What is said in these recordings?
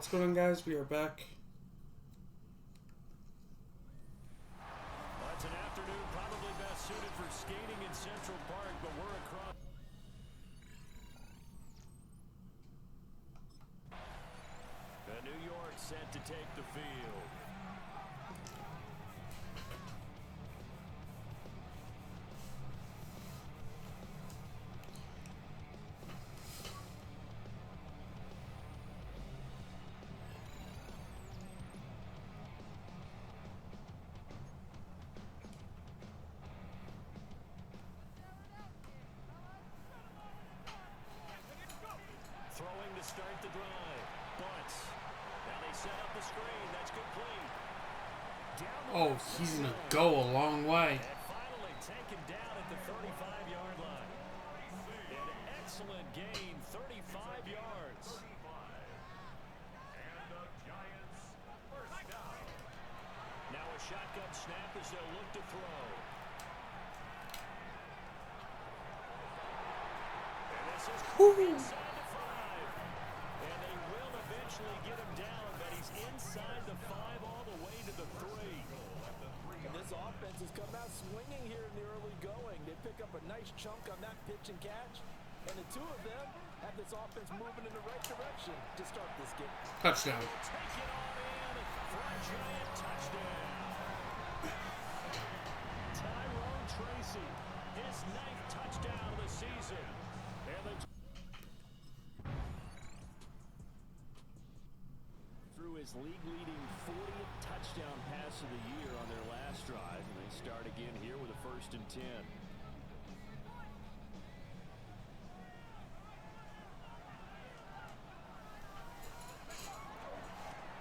What's going on, guys? We are back. Well, it's an afternoon probably best suited for skating in Central Park, but we're across. The New York set to take the field. Throwing to start the drive. Bunts. Now they set up the screen. That's complete. Oh, he's going to go a long way. And finally taken down at the 35-yard line. An excellent gain, 35 yards. And the Giants first down. Now a shotgun snap as they'll look to throw. And this is inside the 5. And they will eventually get him down, but he's inside the 5 all the way to the 3. And this offense has come out swinging here in the early going. They pick up a nice chunk on that pitch and catch. And the two of them have this offense moving in the right direction to start this game. Touchdown. Take it on in for a giant touchdown. Tyrone Tracy, his 9th touchdown of the season. And the threw his league-leading 40th touchdown pass of the year on their last drive, and they start again here with a 1st and 10.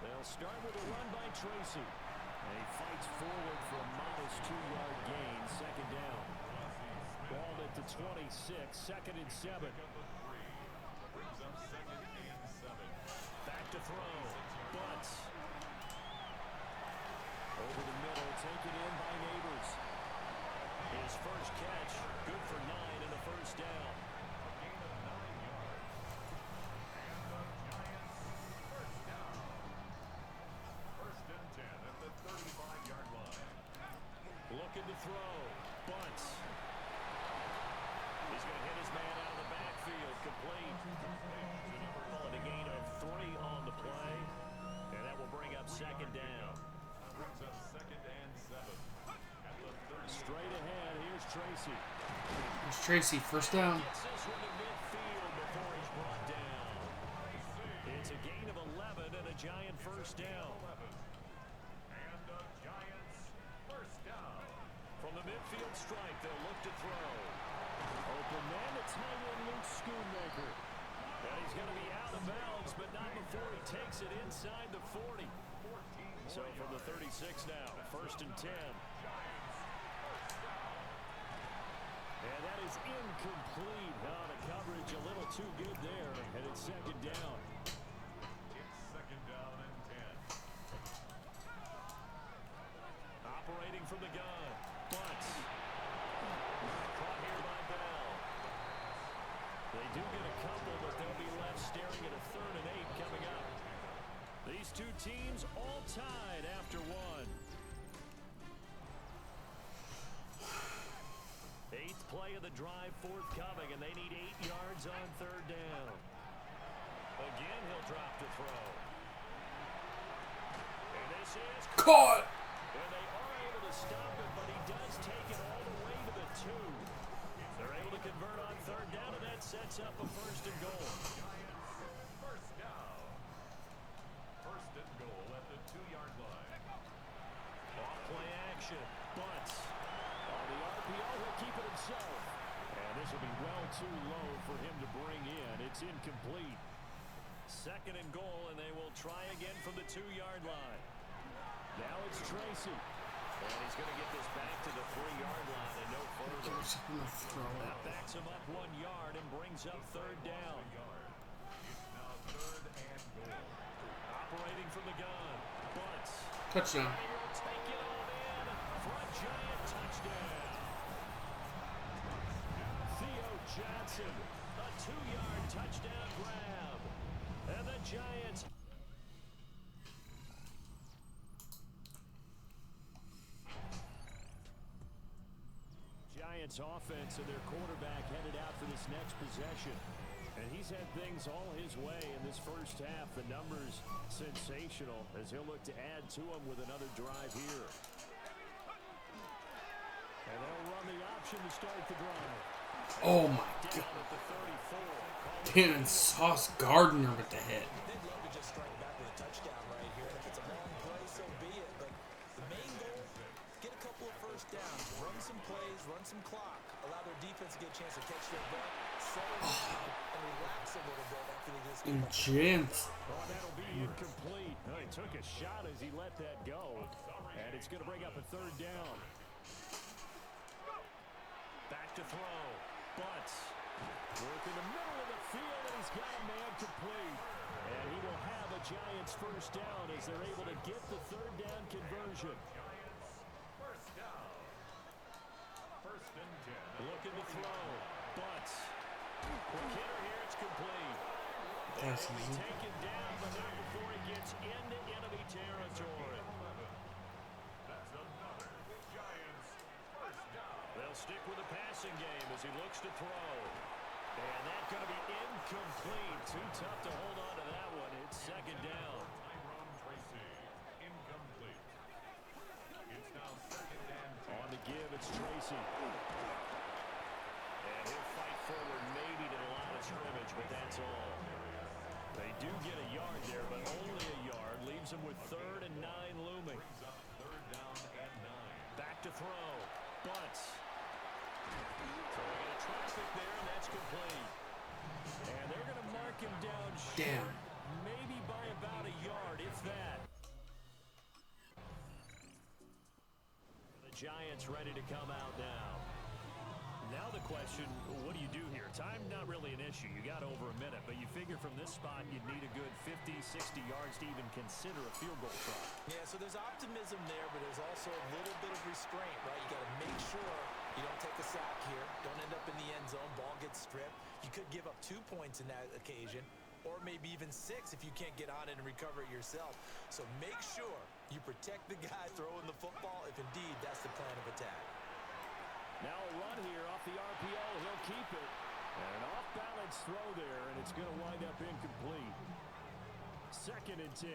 They'll start with a run by Tracy. And he fights forward for a modest 2-yard gain, 2nd down. Ball at the 26, 2nd and 7. Back to throw. Bunts. Over the middle, taken in by Neighbors. His first catch, good for 9 and a 1st down. Looking to throw. Bunts. He's going to hit his man out of the backfield. Complete. And a gain of 3 on the play. And that will bring up 2nd down. Straight ahead, here's Tracy. There's Tracy, 1st down. Gets this one to midfield before he's brought down. It's a gain of 11 and a Giant 1st down. From the midfield stripe, they'll look to throw. Open man, it's Luke Schoonmaker. And he's going to be out of bounds, but not before he takes it inside the 40. So from the 36 now, 1st and 10. And that is incomplete. Oh, the coverage a little too good there, and it's 2nd down. It's 2nd down and 10. Operating from the gun. Bunts. Caught here by Bell. They do get a couple, but they'll be left staring at a 3rd and 8 coming up. These two teams all tied after 1. 8th play of the drive forthcoming, and they need 8 yards on 3rd down. Again, he'll drop to throw. And this is Caught! And they are able to stop it, but he does take it all the way to the 2. They're able to convert on 3rd down, and that sets up a 1st and goal. 1st down. 1st and goal at the 2-yard line. Off play action. Bunts. On the RPO, he'll keep it himself. And this will be well too low for him to bring in. It's incomplete. 2nd and goal, and they will try again from the 2-yard line. Now it's Tracy. And he's going to get this back to the 3-yard line and no further. That backs him up 1 yard and brings up 3rd down. It's now 3rd and goal. Operating from the gun. Bunts. Touchdown. He will take it on in for a Giant touchdown. Theo Johnson, a 2-yard touchdown grab. And the Giants Giants offense and their quarterback headed out for this next possession. And he's had things all his way in this first half. The numbers sensational as he'll look to add to them with another drive here. And they'll run the option to start the drive. Oh my God. Damn, Sauce Gardner with the hit. They'd love to just strike back with a touchdown right here. And if it's a long play, so be it. But the main goal, get a couple of first downs, run some plays, run some clock, allow their defense to get a chance to catch their breath, settle down, and relax a little bit after they just And Gents. Oh, that'll be incomplete. Oh, he took a shot as he let that go. And it's going to bring up a third down. Back to throw. Butts. Work in the middle of the field, and he's got a man complete. And he will have a Giants first down as they're able to get the third down conversion. First down. First and 10. Looking to throw. Butts. Quick hitter here, it's complete. That's He'll be easy. taken down, but not before he gets into enemy territory. That's another Giants first down. They'll stick with the passing game as he looks to throw. And that's going to be incomplete. Too tough to hold on to that one. It's second down. Tyrone Tracy, incomplete. It's now second and 10. On the give, it's Tracy. And he'll fight forward maybe to the line of scrimmage, but that's all. They do get a yard there, but only a yard. Leaves them with 3rd and 9 looming. Brings up third down and 9. Back to throw. Butts. Throwing into traffic there, and that's complete. And they're going to mark him down short. Damn. Maybe by about a yard, if that. The Giants ready to come out now. Now the question, what do you do here? Time not really an issue. You got over a minute, but you figure from this spot you'd need a good 50, 60 yards to even consider a field goal try. Yeah, so there's optimism there, but there's also a little bit of restraint, right? You got to make sure you don't take a sack here. Don't end up in the end zone. Ball gets stripped. You could give up 2 points in that occasion, or maybe even 6 if you can't get on it and recover it yourself. So make sure you protect the guy throwing the football if indeed that's the plan of attack. Now a run here off the RPO. He'll keep it. And an off-balance throw there, and it's going to wind up incomplete. 2nd and 10.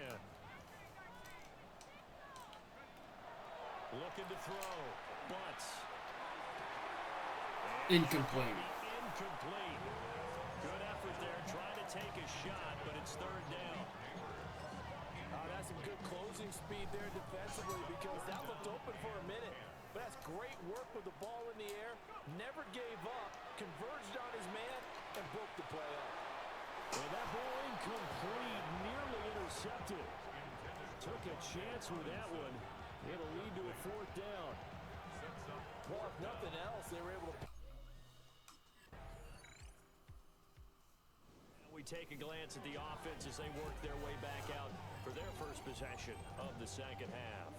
Looking to throw. Butts. Incomplete. Incomplete. Good effort there, trying to take a shot, but it's 3rd down. That's some good closing speed there defensively because that looked open for a minute. But that's great work with the ball in the air. Never gave up, converged on his man, and broke the play up. And that ball incomplete, nearly intercepted. Took a chance with that one. It'll lead to a 4th down. Well, if nothing else, they were able to... We take a glance at the offense as they work their way back out for their first possession of the second half.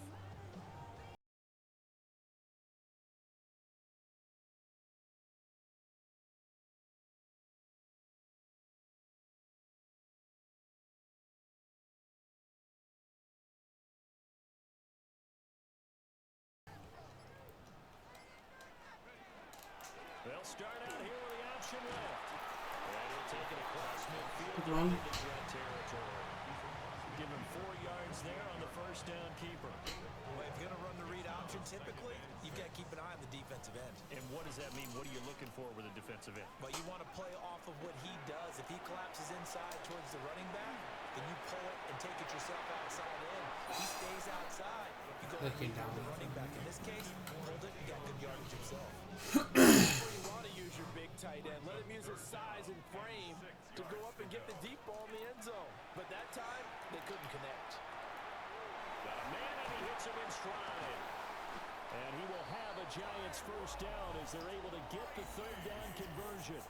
They'll start out here with the option left. And he'll take it across midfield Good run. into threat territory. Give him 4 yards there on the first down keeper. Well, if you're going to run the read option, typically, you've got to keep an eye on the defensive end. And what does that mean? What are you looking for with a defensive end? But you want to play off of what he does. If he collapses inside towards the running back, then you pull it and take it yourself outside in. He stays outside. You go Looking down. the running back. In this case, hold it, you got good yardage himself. You want to use your big tight end. Let him use his size and frame to go up and get the deep ball in the end zone. But that time, they couldn't connect. Got a man and he hits him in stride. And he will have a Giants first down as they're able to get the 3rd down conversion.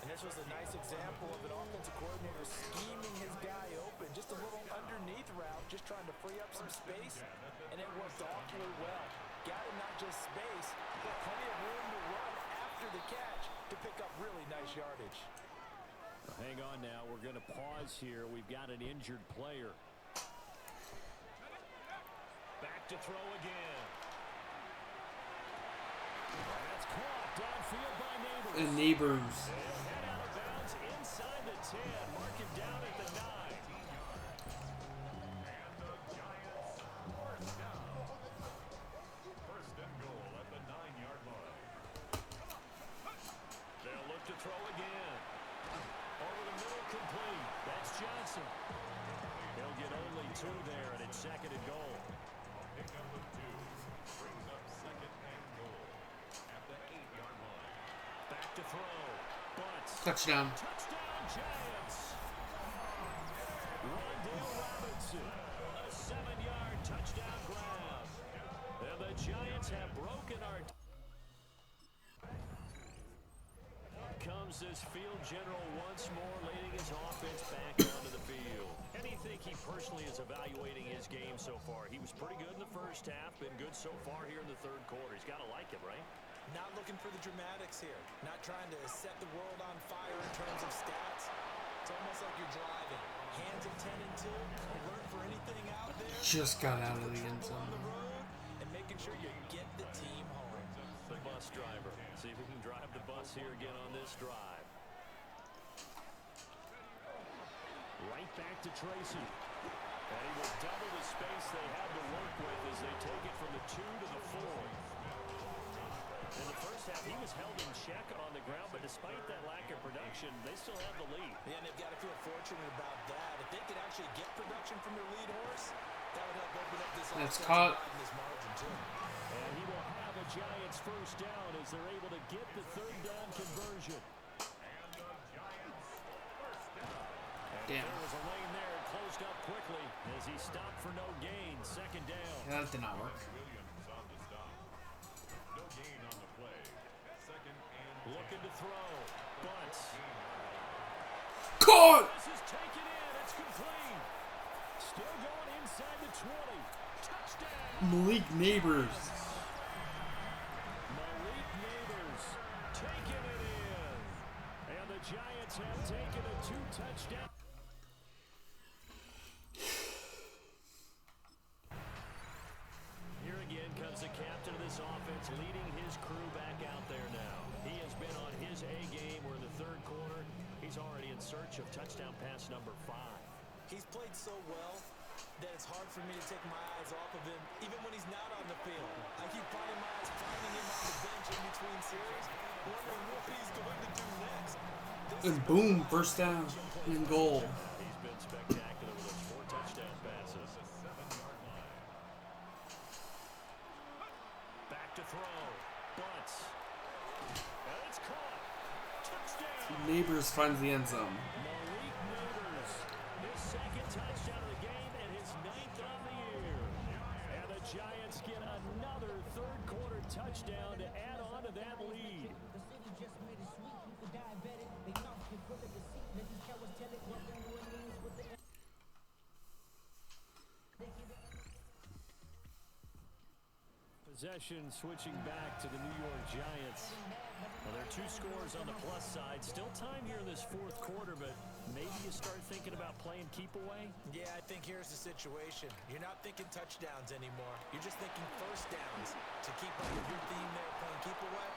And this was a nice example of an offensive coordinator scheming his guy open. Just a little underneath route, just trying to free up some space. And it worked awfully well. Got him not just space, but plenty of room to run after the catch to pick up really nice yardage. Hang on now. We're going to pause here. We've got an injured player. Back to throw again. That's caught downfield by Neighbors. And Neighbors. They'll head out of bounds inside the 10. Mark him down at the 9. And the Giants first down. First and goal at the 9-yard line. They'll look to throw again. Over the middle, complete. That's Johnson. He'll get only 2 there, and it's second and goal. Pickup of 2 brings up second and goal at the 8-yard line. Back to throw. Bunts. Touchdown. Touchdown, Giants. Rondale Robinson. A 7-yard touchdown grab. And the Giants have broken our... Comes this field general once more, leading his offense back onto the field. And you think he personally is evaluating his game so far? He was pretty good in the first half, been good so far here in the third quarter. He's got to like it, right? Not looking for the dramatics here. Not trying to set the world on fire in terms of stats. It's almost like you're driving. Hands of 10 and 2. Alert for anything out there. Just got out of the end zone. On the road and making sure you get the team home. The bus driver. See if we can drive the bus here again on this drive. Right back to Tracy. And he will double the space they had to work with as they take it from the 2 to the 4. In the first half, he was held in check on the ground, but despite that lack of production, they still have the lead. Yeah, and they've got to feel fortunate about that. If they could actually get production from their lead horse, that would help open up this That's offensive caught. line and this margin, too. And he will have a Giants first down as they're able to get the third down conversion. And the Giants first down. And Damn. there was a lane there and closed up quickly as he stopped for no gain. Second down. Yeah, that did not work. Williams on the stop. No gain on the play. Second and 10. Looking to throw. Bunts. Caught! This is taken in. It's complete. Still going inside the 20. Touchdown. Malik Neighbors. Malik Neighbors taking it in. And the Giants have taken a 2-touchdown. Here again comes the captain of this offense, leading his crew back out there now. He has been on his A game. We're in the third quarter. He's already in search of touchdown pass number 5. He's played so well that it's hard for me to take my eyes off of him, even when he's not on the field. I keep finding my eyes finding him on the bench in between series, wondering what he's going to do next. And boom, first down and goal. He's been spectacular with those 4 touchdown passes. The 7-yard line. Back to throw. Bunts. And it's caught. Touchdown. Neighbors finds the end zone. Malik Neighbors. His second touchdown of the game and his 9th on the year. And the Giants get another third quarter touchdown to add on to that lead. Possession switching back to the New York Giants. Well, there are 2 scores on the plus side. Still time here in this fourth quarter, but maybe you start thinking about playing keep away? Yeah, I think here's the situation. You're not thinking touchdowns anymore. You're just thinking first downs. To keep up with your theme there, playing keep away,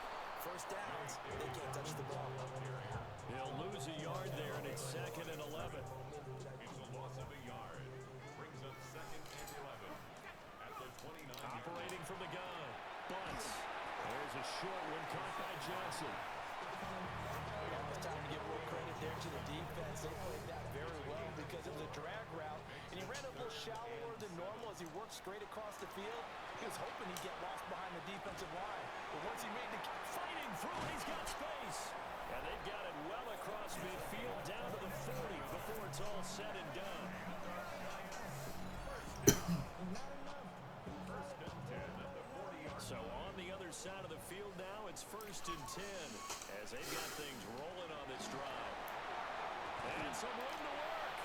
first downs, they can't touch the ball. He'll lose a yard there, and it's second and 11. It's a loss of a yard. Brings up second and 11 at the 29. Operating from the gun. Bunts. There's a short one caught by Johnson. It's time to give more credit there to the defense. They played that very well because it was a drag route, and he ran a little shallower than normal as he worked straight across the field. He was hoping he'd get lost behind the defensive line, but once he made the Fighting through, he's got space. And they've got it well across midfield down to the 40 before it's all said and done. So on the other side of the field now, it's first and 10 as they've got things rolling on this drive. And some room to work.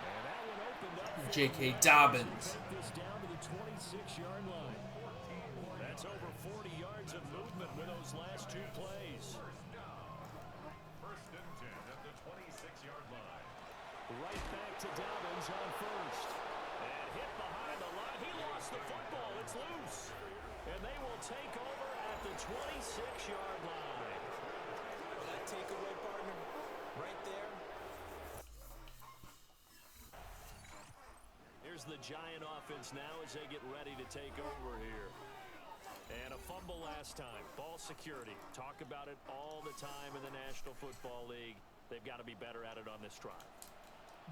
And that one opened up. J.K. Dobbins. Take this down to the 26-yard line. That's over 40 yards of movement with those last 2 plays. First and 10 at the 26-yard line. Right back to Dobbins on first. And hit behind the line. He lost the football. It's loose. And they will take over at the 26-yard line. That takeaway, partner, right there. Here's the Giant offense now as they get ready to take over here. And a fumble last time. Ball security. Talk about it all the time in the National Football League. They've got to be better at it on this drive.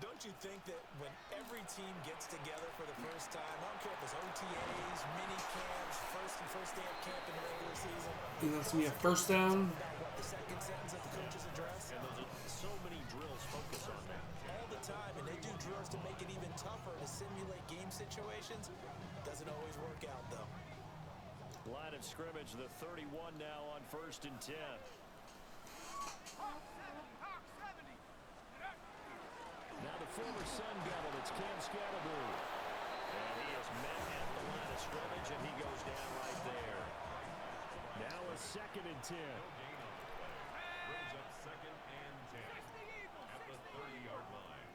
Don't you think that when every team gets together for the first time, I don't care if it's OTAs, mini camps, first day of camp in the regular season. You want to see a first down? About what the second sentence of the coach's address? And there's so many drills focus on that. All the time, and they do drills to make it even tougher to simulate game situations. Doesn't always work out, though. Line of scrimmage, the 31 now on 1st and 10. Now the former Sun Devil, it's Cam Scatterboo. And he is met at the line of scrimmage, and he goes down right there. Now a 2nd and 10. Brings up 2nd and 10 at the 30-yard line.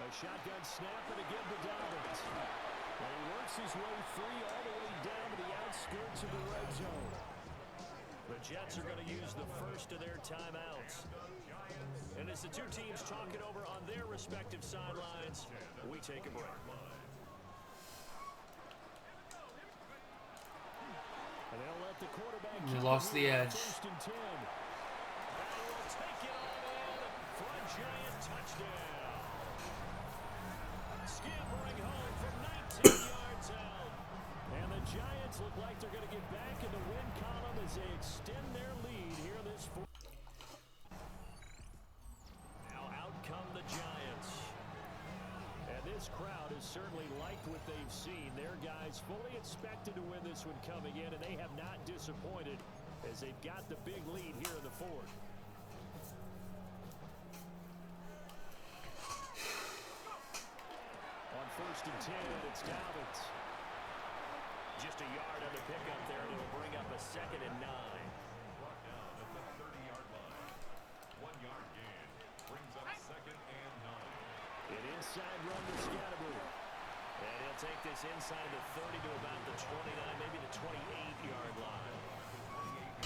A shotgun snap and again to Dobbins. And he works his way free all the way down to the outskirts of the red zone. The Jets are going to use the first of their timeouts. And as the two teams talk it over on their respective sidelines, we take a break. And they'll let the quarterback You lost the edge. 1st and 10. And will take it on in for a Giant touchdown. Scampering home from 19 yards out. And the Giants look like they're going to get back in the win column as they extend their lead here in this fourth. Now out come the Giants. And this crowd has certainly liked what they've seen. Their guys fully expected to win this one coming in, and they have not disappointed as they've got the big lead here in the fourth. On 1st and 10, it's Dobbins. Just a yard on the pickup there, and it'll bring up a 2nd and 9. Brought down at the 30-yard line. 1 yard gain. Brings up 2nd and 9. An inside run to Scatterboo. And he'll take this inside the 30 to about the 29, maybe the 28-yard line.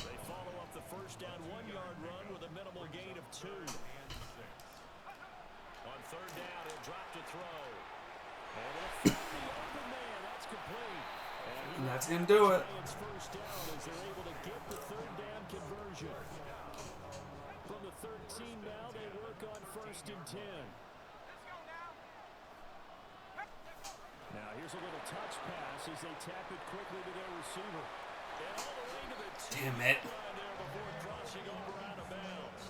They follow up the first down 1-yard run with a minimal gain of 2. On 3rd down, he'll drop to throw. And he'll find the open man. That's complete. And that's going to do it. Giants first down as they're able to get the 3rd down conversion. From the 13 now, they work on 1st and 10. Now here's a little touch pass as they tap it quickly to their receiver. And all the way to the Damn it. line there before crossing over out of bounds.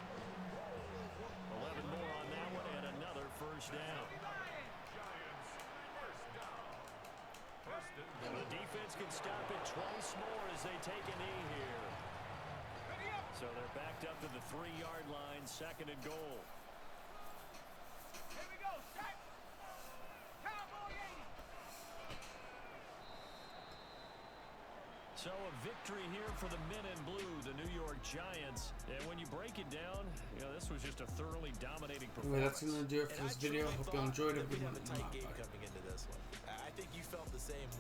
11 more on that one and another first down. The defense can stop it twice more as they take a knee here. So they're backed up to the 3-yard line, 2nd and goal. Here we go, set. Cowboy 80. So a victory here for the men in blue, the New York Giants. And when you break it down, this was just a thoroughly dominating Anyway, performance. that's going to do it for this video. Hope you enjoyed it. We'd have a tight game coming into this one. I think you felt the same way.